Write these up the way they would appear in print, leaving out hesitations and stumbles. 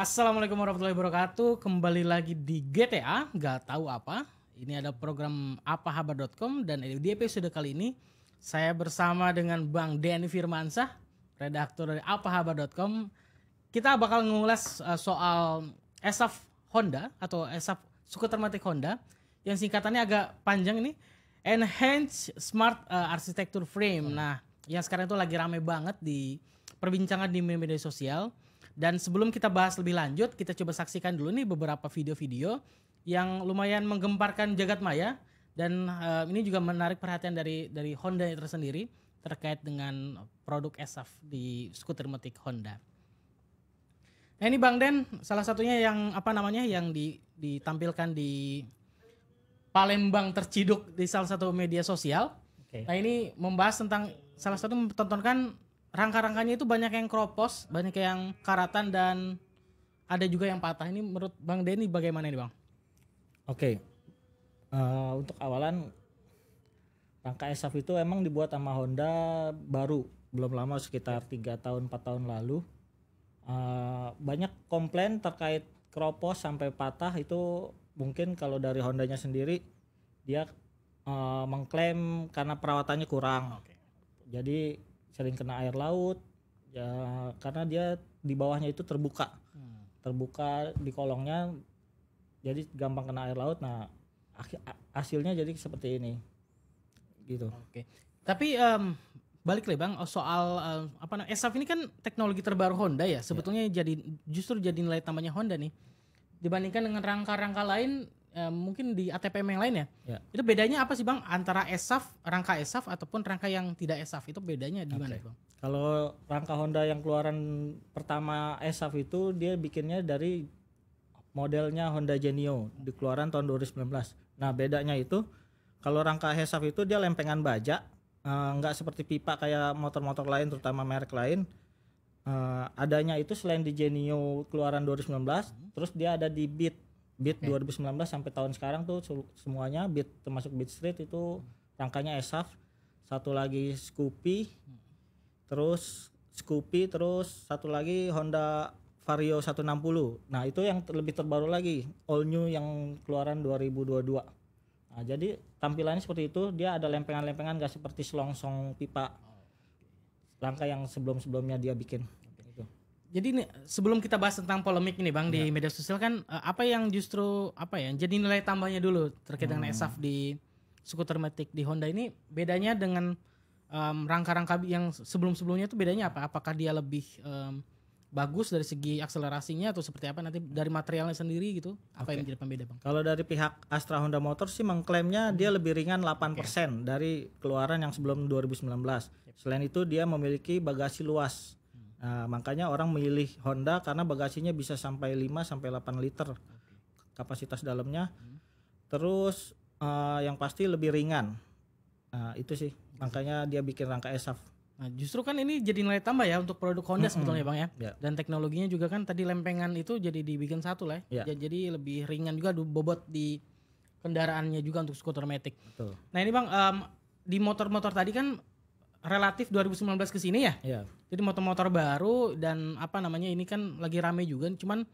Assalamualaikum warahmatullahi wabarakatuh. Kembali lagi di GTA, nggak tahu apa. Ini ada program apahabar.com dan di episode kali ini saya bersama dengan Bang Denny Firmansyah, redaktur dari apahabar.com. Kita bakal ngulas soal ESAF Honda atau ESAF skuter matic Honda yang singkatannya agak panjang ini, Enhanced Smart Architecture Frame. Nah, yang sekarang itu lagi rame banget di perbincangan di media sosial. Dan sebelum kita bahas lebih lanjut, kita coba saksikan dulu nih beberapa video-video yang lumayan menggemparkan jagat maya dan ini juga menarik perhatian dari Honda tersendiri terkait dengan produk ESAF di skuter matic Honda. Nah ini Bang Den, salah satunya yang yang ditampilkan di Palembang terciduk di salah satu media sosial. Okay. Nah ini membahas tentang salah satu mempertontonkan rangka-rangkanya itu banyak yang kropos, banyak yang karatan dan ada juga yang patah. Ini menurut Bang Denny bagaimana ini Bang? Oke, untuk awalan rangka ESAF itu emang dibuat sama Honda baru, belum lama sekitar 3 tahun 4 tahun lalu. Banyak komplain terkait kropos sampai patah itu mungkin kalau dari Hondanya sendiri dia mengklaim karena perawatannya kurang. Okay. Jadi sering kena air laut ya karena dia di bawahnya itu terbuka di kolongnya jadi gampang kena air laut. Nah hasilnya jadi seperti ini gitu. Oke. Tapi balik lagi Bang soal ESAF ini kan teknologi terbaru Honda ya sebetulnya justru jadi nilai tambahnya Honda nih dibandingkan dengan rangka-rangka lain. Mungkin di ATPM yang lain ya. Itu bedanya apa sih Bang antara ESAF, rangka ESAF ataupun rangka yang tidak ESAF itu bedanya di mana Bang? Kalau rangka Honda yang keluaran pertama ESAF itu dia bikinnya dari modelnya Honda Genio di keluaran tahun 2019. Nah bedanya itu kalau rangka ESAF itu dia lempengan baja, nggak seperti pipa kayak motor-motor lain terutama merek lain. Adanya itu selain di Genio keluaran 2019, terus dia ada di Beat 2019 sampai tahun sekarang tuh semuanya Beat termasuk Beat Street itu rangkanya ESAF. Satu lagi Scoopy, terus satu lagi Honda Vario 160. Nah itu yang lebih terbaru lagi, all new yang keluaran 2022. Nah jadi tampilannya seperti itu, dia ada lempengan-lempengan gak seperti selongsong pipa rangka yang sebelum-sebelumnya dia bikin. Jadi nih, sebelum kita bahas tentang polemik ini Bang di media sosial kan apa yang justru jadi nilai tambahnya dulu terkait dengan ESAF di skuter matic di Honda ini bedanya dengan rangka-rangka yang sebelum-sebelumnya itu bedanya apa? Apakah dia lebih bagus dari segi akselerasinya atau seperti apa nanti dari materialnya sendiri gitu? Apa yang menjadi pembeda Bang? Kalau dari pihak Astra Honda Motors sih mengklaimnya dia lebih ringan 8% dari keluaran yang sebelum 2019. Selain itu dia memiliki bagasi luas. Nah, makanya orang memilih Honda karena bagasinya bisa sampai 5 sampai 8 liter kapasitas dalamnya. Terus yang pasti lebih ringan. Nah, itu sih makanya dia bikin rangka ESAF. Nah, justru kan ini jadi nilai tambah ya untuk produk Honda sebetulnya Bang ya. Dan teknologinya juga kan tadi lempengan itu jadi dibikin satu lah ya. Jadi lebih ringan juga bobot di kendaraannya juga untuk skuter matic. Betul. Nah, ini Bang di motor-motor tadi kan relatif 2019 ke sini ya. Iya. Jadi motor-motor baru dan ini kan lagi rame juga. Cuman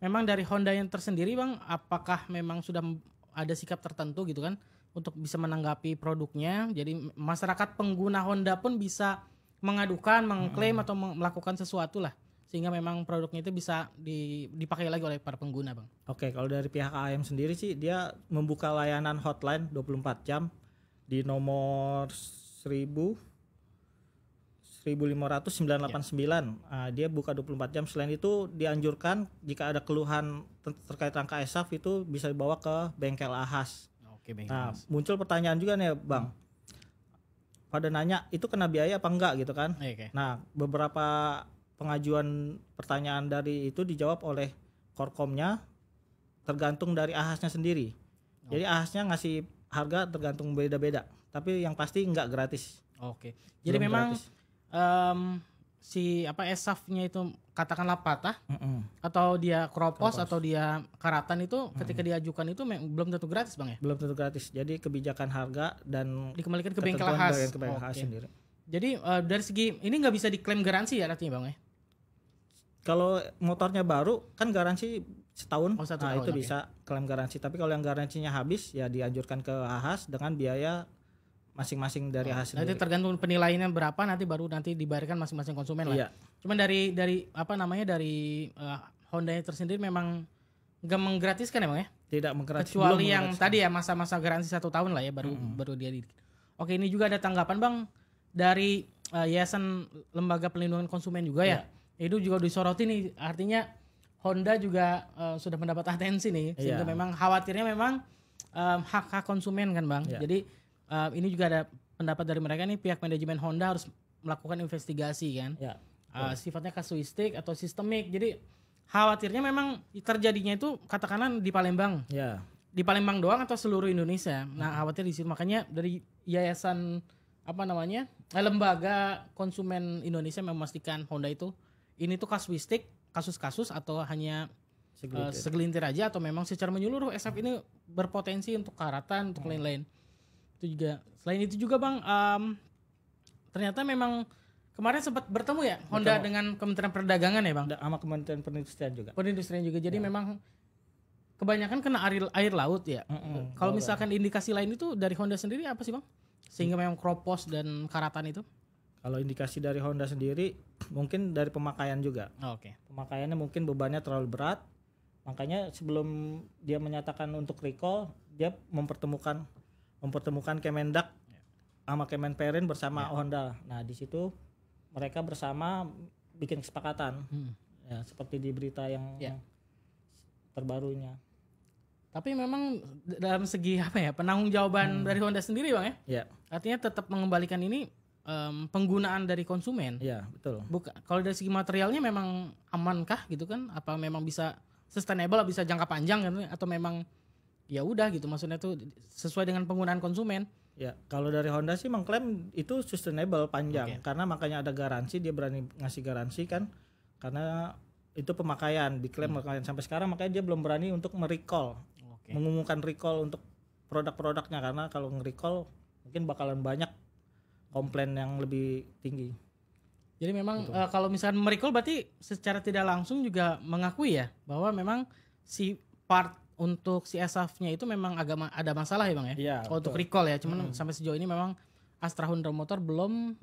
memang dari Honda yang tersendiri Bang, apakah memang sudah ada sikap tertentu gitu kan untuk bisa menanggapi produknya. Jadi masyarakat pengguna Honda pun bisa mengadukan, mengklaim atau melakukan sesuatu lah sehingga memang produknya itu bisa dipakai lagi oleh para pengguna Bang. Oke, kalau dari pihak AM sendiri sih dia membuka layanan hotline 24 jam di nomor 1.500-989. Dia buka 24 jam. Selain itu dianjurkan jika ada keluhan terkait rangka ESAF itu bisa dibawa ke bengkel AHAS. Oke, bengkel AHAS. Muncul pertanyaan juga nih Bang. Pada nanya itu kena biaya apa enggak gitu kan. Nah beberapa pengajuan pertanyaan dari itu dijawab oleh Korkomnya tergantung dari AHASnya sendiri. Jadi AHASnya ngasih harga tergantung beda-beda. Tapi yang pasti enggak gratis. Oke. Jadi memang gratis. ESAF-nya itu katakanlah patah atau dia kropos atau dia karatan itu ketika diajukan itu belum tentu gratis Bang ya? Belum tentu gratis. Jadi kebijakan harga dan dikembalikan ke bengkel AHAS sendiri. Jadi dari segi ini nggak bisa diklaim garansi ya artinya Bang ya? Kalau motornya baru kan garansi setahun. Oh, 1 Nah, tahun, itu oke. bisa klaim garansi. Tapi kalau yang garansinya habis ya dianjurkan ke Ahas dengan biaya masing-masing dari Ahas Nanti sendiri. tergantung penilaiannya berapa nanti baru nanti dibayarkan masing-masing konsumen lah. Iya. Cuman dari apa namanya dari Honda tersendiri memang nggak menggratiskan emang ya? Tidak menggratis. Kecuali belum yang menggratiskan. tadi ya masa-masa garansi 1 tahun lah ya baru dia di. Oke, ini juga ada tanggapan Bang dari Yayasan Lembaga Perlindungan Konsumen juga ya. Itu juga disoroti nih, artinya Honda juga sudah mendapat atensi nih, sehingga memang khawatirnya memang hak-hak konsumen kan Bang. Jadi ini juga ada pendapat dari mereka nih, pihak manajemen Honda harus melakukan investigasi kan. Sifatnya kasuistik atau sistemik. Jadi khawatirnya memang terjadinya itu katakanlah di Palembang. Di Palembang doang atau seluruh Indonesia. Nah, khawatir di situ. Makanya dari yayasan apa namanya? Lembaga Konsumen Indonesia memastikan Honda itu ini tuh kasuistik, kasus-kasus atau hanya segelintir aja atau memang secara menyeluruh SF ini berpotensi untuk karatan untuk lain-lain. Itu juga. Selain itu juga Bang, ternyata memang kemarin sempat bertemu ya Honda dengan Kementerian Perdagangan ya Bang. Sama Kementerian Perindustrian juga. Perindustrian juga. Jadi memang kebanyakan kena air laut ya. Kalau misalkan indikasi lain itu dari Honda sendiri apa sih Bang? Sehingga memang kropos dan karatan itu? Kalau indikasi dari Honda sendiri mungkin dari pemakaian juga. Oke. Pemakaiannya mungkin bebannya terlalu berat. Makanya sebelum dia menyatakan untuk recall, dia mempertemukan Kemendak sama Kemenperin bersama Honda. Nah, di situ mereka bersama bikin kesepakatan. Ya, seperti di berita yang terbarunya. Tapi memang dalam segi apa ya, penanggung-jawaban dari Honda sendiri Bang ya? Iya. Artinya tetap mengembalikan ini penggunaan dari konsumen. Iya, betul. Kalau dari segi materialnya memang amankah gitu kan? Apa memang bisa sustainable, bisa jangka panjang kan? Atau memang ya udah gitu, maksudnya itu sesuai dengan penggunaan konsumen? Ya, kalau dari Honda sih mengklaim itu sustainable panjang, karena makanya ada garansi, dia berani ngasih garansi kan, karena itu pemakaian diklaim pemakaian sampai sekarang, makanya dia belum berani untuk merecall, mengumumkan recall untuk produk-produknya, karena kalau nge-recall mungkin bakalan banyak komplain yang lebih tinggi. Jadi memang kalau misalkan merecall berarti secara tidak langsung juga mengakui ya bahwa memang si part untuk si SAF-nya itu memang agak ada masalah ya Bang ya? Iya, untuk recall ya, cuman sampai sejauh ini memang Astra Honda Motor belum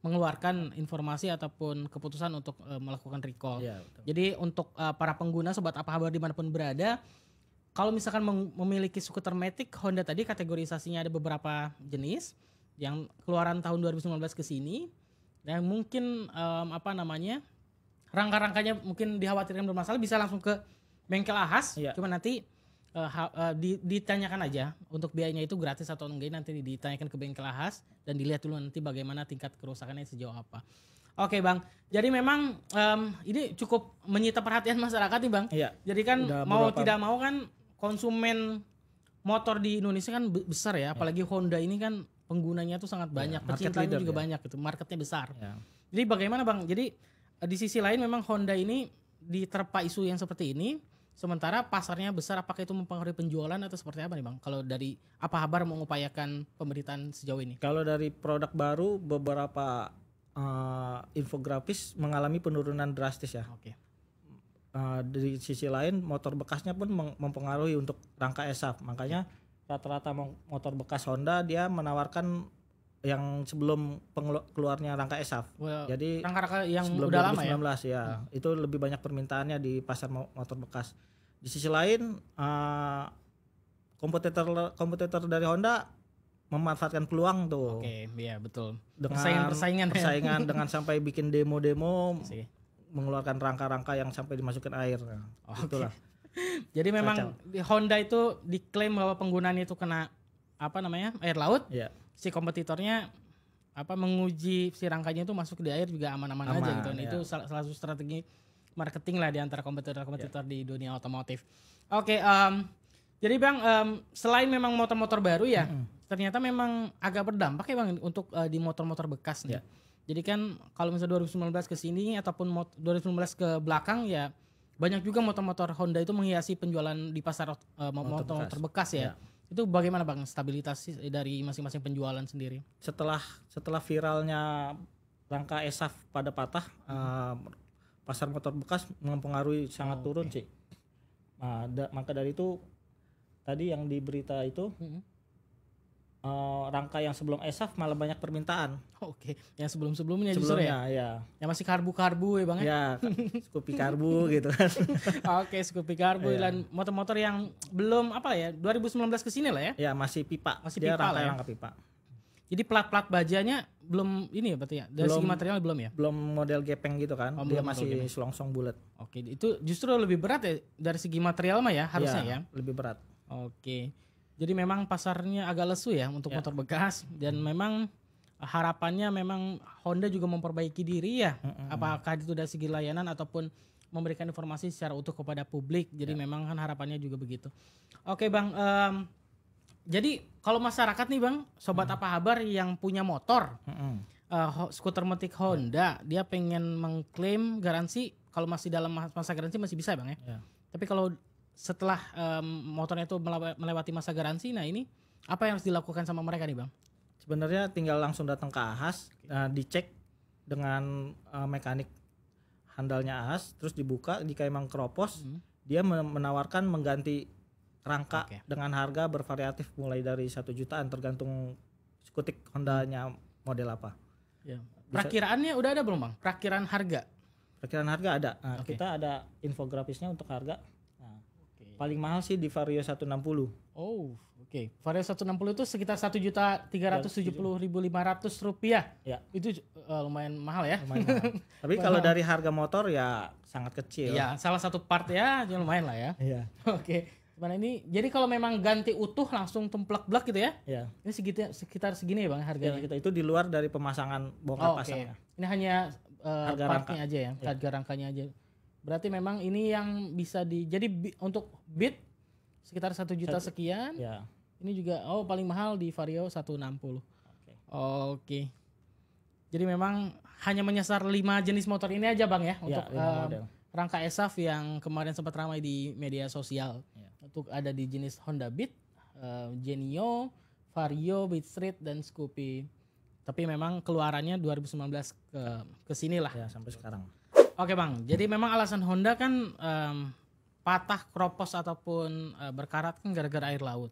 mengeluarkan informasi ataupun keputusan untuk melakukan recall. Jadi untuk para pengguna sobat apa kabar dimanapun berada, kalau misalkan memiliki skuter matic Honda tadi kategorisasinya ada beberapa jenis yang keluaran tahun 2019 ke sini dan mungkin rangka-rangkanya mungkin dikhawatirkan bermasalah, bisa langsung ke bengkel Ahas. Cuma nanti ditanyakan aja untuk biayanya itu gratis atau enggak, nanti ditanyakan ke bengkel Ahas dan dilihat dulu nanti bagaimana tingkat kerusakannya sejauh apa. Oke Bang, jadi memang ini cukup menyita perhatian masyarakat nih Bang. Jadi kan tidak mau kan konsumen motor di Indonesia kan besar ya, apalagi Honda ini kan penggunanya tuh sangat banyak, pecintanya juga banyak gitu, marketnya besar. Jadi bagaimana Bang? Jadi di sisi lain memang Honda ini diterpa isu yang seperti ini, sementara pasarnya besar, apakah itu mempengaruhi penjualan atau seperti apa nih Bang? Kalau dari apa kabar mengupayakan pemberitaan sejauh ini? Kalau dari produk baru beberapa infografis mengalami penurunan drastis ya. Dari sisi lain motor bekasnya pun mempengaruhi untuk rangka SAF, makanya rata-rata motor bekas Honda dia menawarkan yang sebelum keluarnya rangka SAF. Jadi rangka-rangka yang sebelum udah 2019 lama ya. Itu lebih banyak permintaannya di pasar motor bekas. Di sisi lain kompetitor dari Honda memanfaatkan peluang tuh. Iya betul. Dengan persaingan ya. dengan sampai bikin demo-demo mengeluarkan rangka-rangka yang sampai dimasukin air. Itulah. Jadi memang di Honda itu diklaim bahwa penggunaannya itu kena air laut. Si kompetitornya menguji si rangkanya itu masuk di air juga aman-aman aja gitu. Itu salah satu strategi marketing lah di antara kompetitor di dunia otomotif. Jadi Bang, selain memang motor-motor baru ya, ternyata memang agak berdampak ya Bang untuk di motor-motor bekas nih. Jadi kan kalau misalnya 2019 ke sini ataupun 2019 ke belakang ya, banyak juga motor-motor Honda itu menghiasi penjualan di pasar motor-motor bekas ya. Itu bagaimana Bang stabilitas dari masing-masing penjualan sendiri? Setelah viralnya rangka SAF pada patah, pasar motor bekas mempengaruhi sangat turun sih. Nah, maka dari itu tadi yang di berita itu rangka yang sebelum ESAF malah banyak permintaan. Oke, yang sebelumnya justru ya. Ya. Yang masih karbu-karbu ya Bang ya. Ya, Scoopy karbu gitu kan. Oke, Scoopy karbu dan motor-motor yang belum 2019 ke sini lah ya. Ya, masih pipa. Masih dia pipa lah ya. rangka pipa. Jadi plat-plat bajanya belum ini ya berarti ya. Dari segi material belum ya? Belum model gepeng gitu kan. Dia masih selongsong bulat. Oke, itu justru lebih berat ya dari segi material mah ya harusnya ya. Lebih berat. Oke. Jadi memang pasarnya agak lesu ya untuk motor bekas dan memang harapannya memang Honda juga memperbaiki diri ya. Apakah itu dari segi layanan ataupun memberikan informasi secara utuh kepada publik. Jadi memang kan harapannya juga begitu. Oke Bang, jadi kalau masyarakat nih Bang, sobat apa kabar yang punya motor, skuter metik Honda, dia pengen mengklaim garansi, kalau masih dalam masa garansi masih bisa Bang ya. Tapi kalau setelah motornya itu melewati masa garansi, nah ini apa yang harus dilakukan sama mereka nih Bang? Sebenarnya tinggal langsung datang ke AHAS, dicek dengan mekanik handalnya AHAS, terus dibuka, jika emang keropos, dia menawarkan mengganti rangka dengan harga bervariatif mulai dari 1 jutaan tergantung skutik Hondanya model apa. Ya. Perakiraannya udah ada belum Bang? Perakiraan harga? Perakiraan harga ada. Nah, kita ada infografisnya untuk harga. Nah, paling mahal sih di Vario 160. Oh, oke. Vario 160 itu sekitar 1.370.500 rupiah. Ya. Itu lumayan mahal ya. Lumayan mahal. Tapi kalau dari harga motor ya sangat kecil. Ya, salah satu part ya lumayan lah ya. Iya. Oke. Cuman ini jadi kalau memang ganti utuh langsung templek-blek gitu ya. Iya. Ini sekitar segini ya Bang harganya. Ya, kita itu di luar dari pemasangan bongkar pasangnya. Ini hanya harga partnya aja ya, harga rangkanya aja. Berarti memang ini yang bisa jadi untuk Beat sekitar 1 juta sekian. Ya. Ini juga paling mahal di Vario 160. Oke. Jadi memang hanya menyasar 5 jenis motor ini aja Bang ya untuk rangka ESAF yang kemarin sempat ramai di media sosial. Untuk ada di jenis Honda Beat, Genio, Vario, Beat Street dan Scoopy. Tapi memang keluarannya 2019 ke sini lah. Ya, sampai sekarang. Oke Bang, jadi memang alasan Honda kan patah, kropos ataupun berkarat kan gara-gara air laut.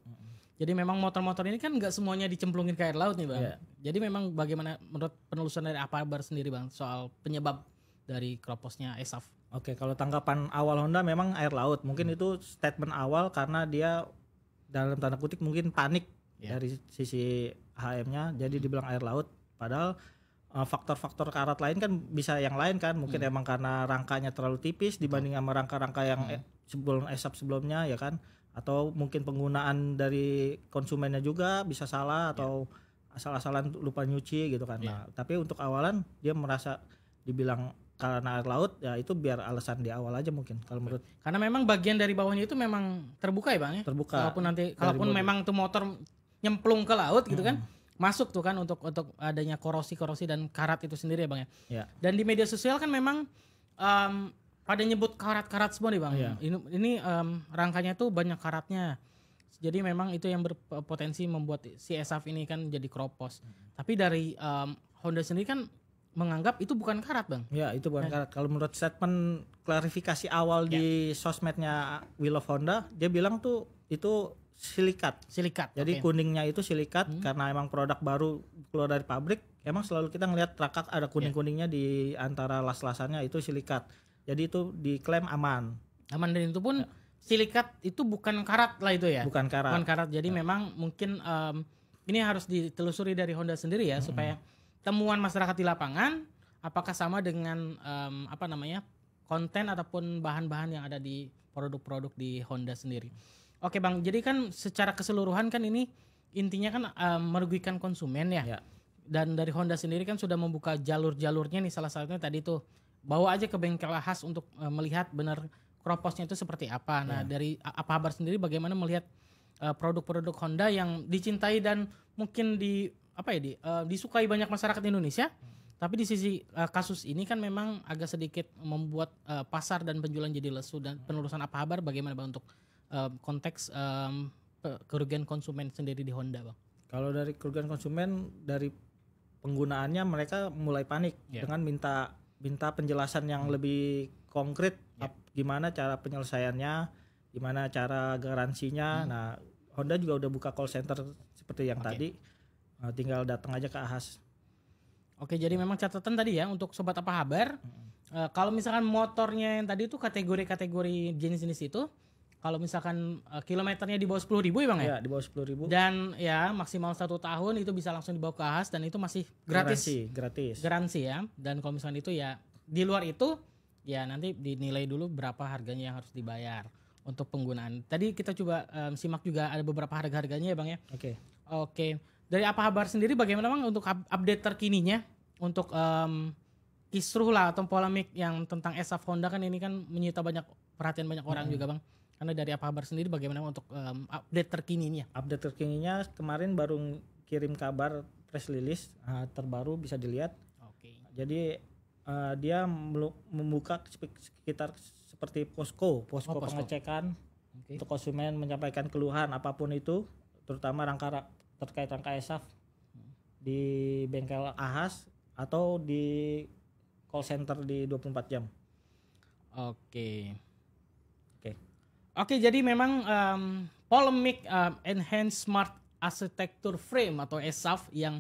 Jadi memang motor-motor ini kan nggak semuanya dicemplungin ke air laut nih Bang. Jadi memang bagaimana menurut penelusuran dari Apabar sendiri Bang soal penyebab dari kroposnya ESAF? Oke, kalau tanggapan awal Honda memang air laut. Mungkin itu statement awal karena dia dalam tanda kutip mungkin panik dari sisi HM-nya, jadi dibilang air laut. Padahal faktor-faktor karat lain kan bisa yang lain kan. Mungkin emang karena rangkanya terlalu tipis dibanding sama rangka-rangka yang sebelum ESAF sebelumnya ya kan. Atau mungkin penggunaan dari konsumennya juga bisa salah atau asal-asalan lupa nyuci gitu kan. Nah, tapi untuk awalan dia merasa dibilang karena air laut ya itu biar alasan di awal aja mungkin kalau menurut. Karena memang bagian dari bawahnya itu memang terbuka ya Bang ya. Terbuka. Kalaupun memang tuh motor nyemplung ke laut gitu kan, masuk tuh kan untuk adanya korosi dan karat itu sendiri ya Bang ya. Dan di media sosial kan memang pada nyebut karat-karat semua nih Bang. Ini rangkanya tuh banyak karatnya. Jadi memang itu yang berpotensi membuat si ESAF ini kan jadi kropos. Tapi dari Honda sendiri kan menganggap itu bukan karat Bang. Ya itu bukan karat. Kalau menurut statement klarifikasi awal di sosmednya Wheel of Honda, dia bilang tuh itu silikat. Jadi kuningnya itu silikat karena emang produk baru keluar dari pabrik. Emang selalu kita ngelihat trakak ada kuning-kuningnya di antara las-lasannya itu silikat. Jadi itu diklaim aman. Aman dan itu pun silikat itu bukan karat lah itu ya. Bukan karat. Jadi memang mungkin ini harus ditelusuri dari Honda sendiri ya supaya temuan masyarakat di lapangan apakah sama dengan konten ataupun bahan-bahan yang ada di produk-produk di Honda sendiri. Oke Bang, jadi kan secara keseluruhan kan ini intinya kan merugikan konsumen ya. Dan dari Honda sendiri kan sudah membuka jalur-jalurnya nih, salah satunya tadi tuh bawa aja ke bengkel khas untuk melihat benar kroposnya itu seperti apa. Nah dari Apabar sendiri bagaimana melihat produk-produk Honda yang dicintai dan mungkin disukai banyak masyarakat Indonesia, tapi di sisi kasus ini kan memang agak sedikit membuat pasar dan penjualan jadi lesu. Dan penelusuran Apabar bagaimana Bang untuk konteks kerugian konsumen sendiri di Honda Bang? Kalau dari kerugian konsumen dari penggunaannya mereka mulai panik dengan minta minta penjelasan yang lebih konkret, gimana cara penyelesaiannya, gimana cara garansinya. Nah, Honda juga udah buka call center seperti yang tadi, tinggal datang aja ke Ahas. Oke, jadi memang catatan tadi ya untuk sobat apa kabar. Kalau misalkan motornya yang tadi itu kategori-kategori jenis-jenis itu, kalau misalkan kilometernya di bawah 10.000 ya Bang ya? Ya, di bawah 10.000. Dan ya maksimal 1 tahun itu bisa langsung dibawa ke Ahas dan itu masih gratis. Garansi ya. Dan kalau misalkan itu ya di luar itu ya nanti dinilai dulu berapa harganya yang harus dibayar untuk penggunaan. Tadi kita coba simak juga ada beberapa harga-harganya ya Bang ya. Oke. Dari apa kabar sendiri bagaimana Bang untuk update terkininya untuk kisruh lah atau polemik yang tentang ESAF Honda kan ini kan menyita perhatian banyak orang juga Bang. Karena dari apa kabar sendiri bagaimana untuk update terkininya? Update terkininya kemarin baru kirim kabar press release terbaru bisa dilihat. Jadi dia membuka sekitar seperti posko pengecekan untuk konsumen menyampaikan keluhan apapun itu, terutama terkait rangka ESAF di bengkel Ahas atau di call center di 24 jam. Oke, jadi memang polemik Enhanced Smart Architecture Frame atau ESAF yang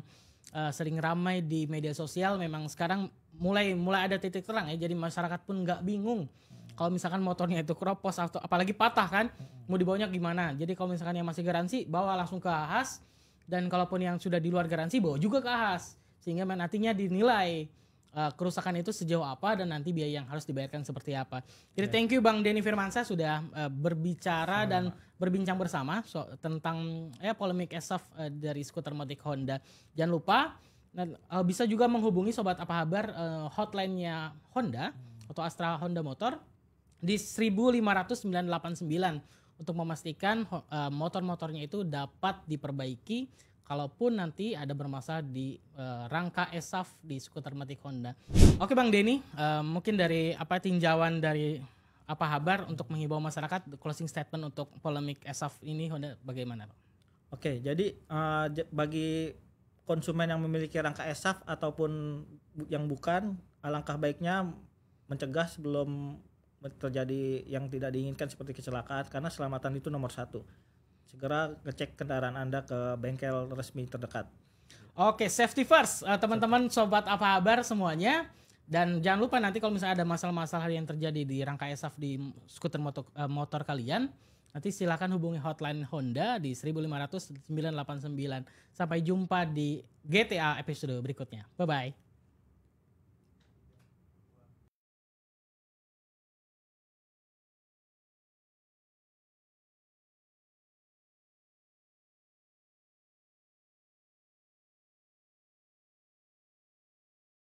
sering ramai di media sosial memang sekarang mulai ada titik terang ya. Jadi masyarakat pun nggak bingung kalau misalkan motornya itu keropos atau apalagi patah kan, mau dibawanya gimana. Jadi kalau misalkan yang masih garansi bawa langsung ke Ahas, dan kalaupun yang sudah di luar garansi bawa juga ke Ahas, sehingga nantinya dinilai kerusakan itu sejauh apa dan nanti biaya yang harus dibayarkan seperti apa. Jadi thank you Bang Denny Firmansyah sudah berbicara dan berbincang bersama tentang polemik ESAF dari skuter motik Honda. Jangan lupa bisa juga menghubungi sobat apa kabar hotline-nya Honda atau Astra Honda Motor di 15989 untuk memastikan motor-motornya itu dapat diperbaiki kalaupun nanti ada bermasalah di rangka ESAF di skuter motik Honda. Oke Bang Denny, mungkin dari tinjauan dari apa kabar untuk menghimbau masyarakat, closing statement untuk polemik ESAF ini Honda bagaimana? Oke, jadi bagi konsumen yang memiliki rangka ESAF ataupun yang bukan, alangkah baiknya mencegah sebelum terjadi yang tidak diinginkan seperti kecelakaan, karena keselamatan itu nomor 1. Segera ngecek kendaraan Anda ke bengkel resmi terdekat. Oke, safety first teman-teman sobat apa kabar semuanya. Dan jangan lupa nanti kalau misalnya ada masalah-masalah yang terjadi di rangka ESAF di skuter motor kalian, nanti silakan hubungi hotline Honda di 1500989. Sampai jumpa di GTA episode berikutnya. Bye bye.